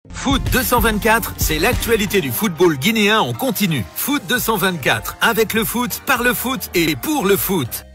Foot 224, c'est l'actualité du football guinéen en continu. Foot 224, avec le foot, par le foot et pour le foot.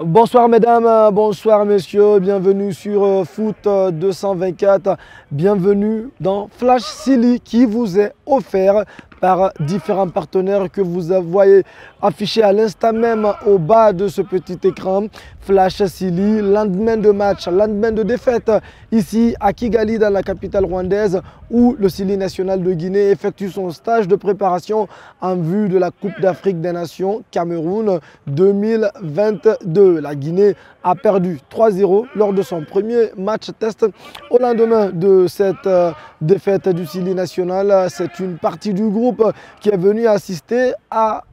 Bonsoir mesdames, bonsoir messieurs, bienvenue sur Foot 224, bienvenue dans Flash Silly qui vous est offert par différents partenaires que vous voyez affichés à l'instant même au bas de ce petit écran. Flash Silly, lendemain de match, lendemain de défaite ici à Kigali dans la capitale rwandaise où le Silly national de Guinée effectue son stage de préparation en vue de la Coupe d'Afrique des Nations Cameroun 2022. La Guinée a perdu 3-0 lors de son premier match test. Au lendemain de cette défaite du Silly national, c'est une partie du groupe qui est venue assister à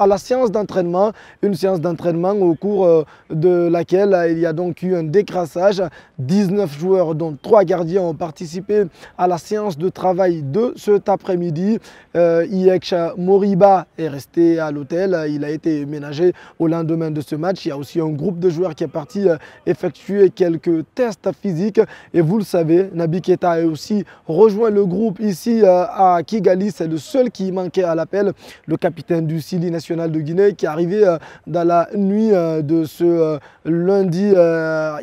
la séance d'entraînement, une séance d'entraînement au cours de laquelle il y a donc eu un décrassage. 19 joueurs dont 3 gardiens ont participé à la séance de travail de cet après-midi. Iyech Moriba est resté à l'hôtel, il a été ménagé au lendemain de ce match. Il y a aussi un groupe de joueurs qui est parti effectuer quelques tests physiques et vous le savez, Naby Keita a aussi rejoint le groupe ici à Kigali. C'est le seul qui manquait à l'appel, le capitaine du Silly national de Guinée qui est arrivé dans la nuit de ce lundi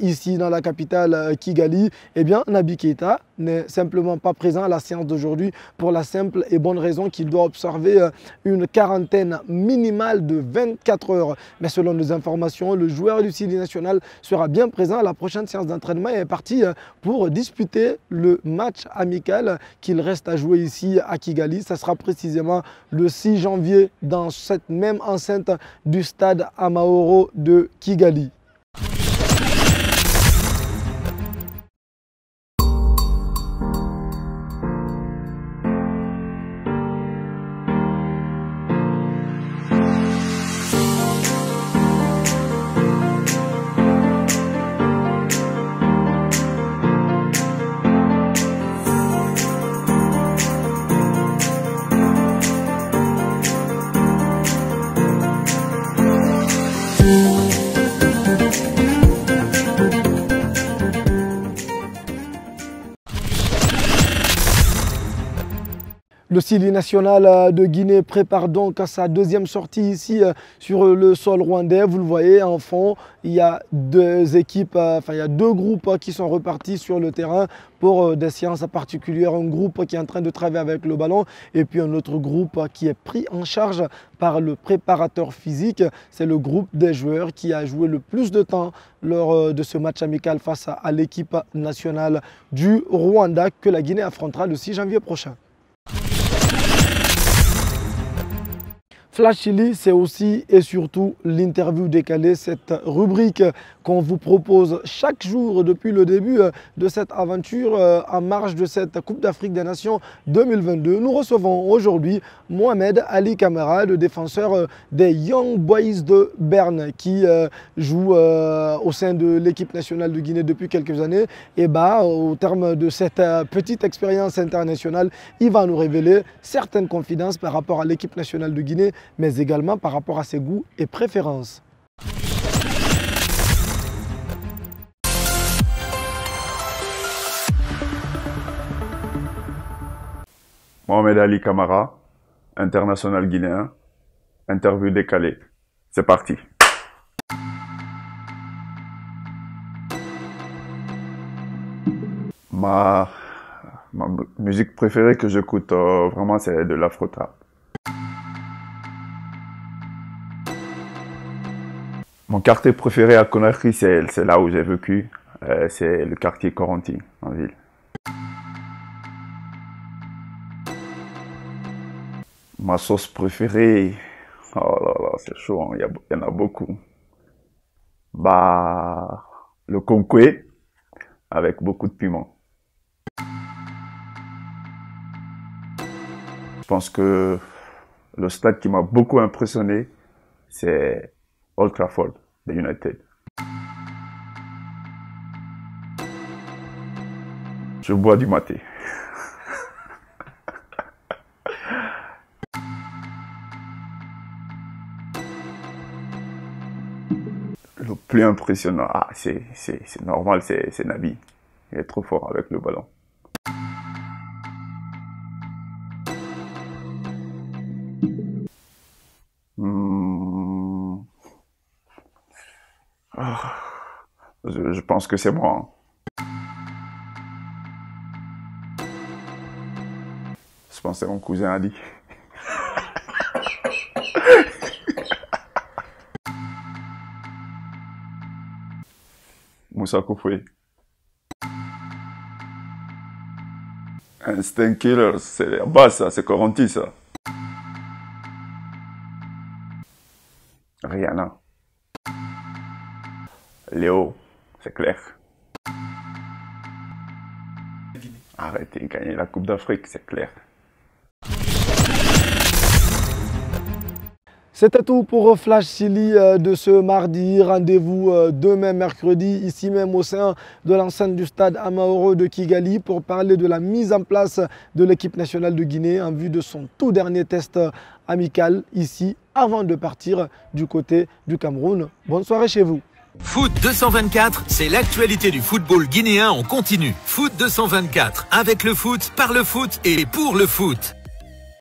ici dans la capitale Kigali. Eh bien, Naby Keita n'est simplement pas présent à la séance d'aujourd'hui pour la simple et bonne raison qu'il doit observer une quarantaine minimale de 24 heures. Mais selon nos informations, le joueur du Silly national sera bien présent à la prochaine séance d'entraînement et est parti pour disputer le match amical qu'il reste à jouer ici à Kigali. Ça sera précisément le 6 janvier dans cette même enceinte du stade Amahoro de Kigali. Le Silly national de Guinée prépare donc sa deuxième sortie ici sur le sol rwandais. Vous le voyez en fond, il y a deux équipes, il y a deux groupes qui sont repartis sur le terrain pour des séances particulières. Un groupe qui est en train de travailler avec le ballon et puis un autre groupe qui est pris en charge par le préparateur physique. C'est le groupe des joueurs qui a joué le plus de temps lors de ce match amical face à l'équipe nationale du Rwanda que la Guinée affrontera le 6 janvier prochain. Flash Silly, c'est aussi et surtout l'interview décalée, cette rubrique qu'on vous propose chaque jour depuis le début de cette aventure en marge de cette Coupe d'Afrique des Nations 2022. Nous recevons aujourd'hui Mohamed Ali Camara, le défenseur des Young Boys de Berne qui joue au sein de l'équipe nationale de Guinée depuis quelques années. Et au terme de cette petite expérience internationale, il va nous révéler certaines confidences par rapport à l'équipe nationale de Guinée, mais également par rapport à ses goûts et préférences. Mohamed Ali Camara, international guinéen, interview décalée. C'est parti. Ma musique préférée que j'écoute vraiment, c'est de l'afro-trap. Mon quartier préféré à Conakry, c'est là où j'ai vécu. C'est le quartier Corenty, en ville. Ma sauce préférée, oh là là, c'est chaud, hein, il y en a beaucoup. Le konkoué avec beaucoup de piment. Je pense que Le stade qui m'a beaucoup impressionné, c'est Old Trafford de United. Je bois du maté. Le plus impressionnant, c'est normal, c'est Naby. Il est trop fort avec le ballon. Je pense que c'est moi. Je pense que c'est mon cousin Ali. Moussa Koufoué. Instinct Killer, c'est la base, ça, c'est Corenty, ça. Rihanna. Léo, c'est clair. Arrêtez, gagner la Coupe d'Afrique, c'est clair. C'était tout pour Flash Silly de ce mardi. Rendez-vous demain mercredi, ici même au sein de l'enceinte du stade Amahoro de Kigali pour parler de la mise en place de l'équipe nationale de Guinée en vue de son tout dernier test amical ici avant de partir du côté du Cameroun. Bonne soirée chez vous. Foot 224, c'est l'actualité du football guinéen en continu. Foot 224, avec le foot, par le foot et pour le foot.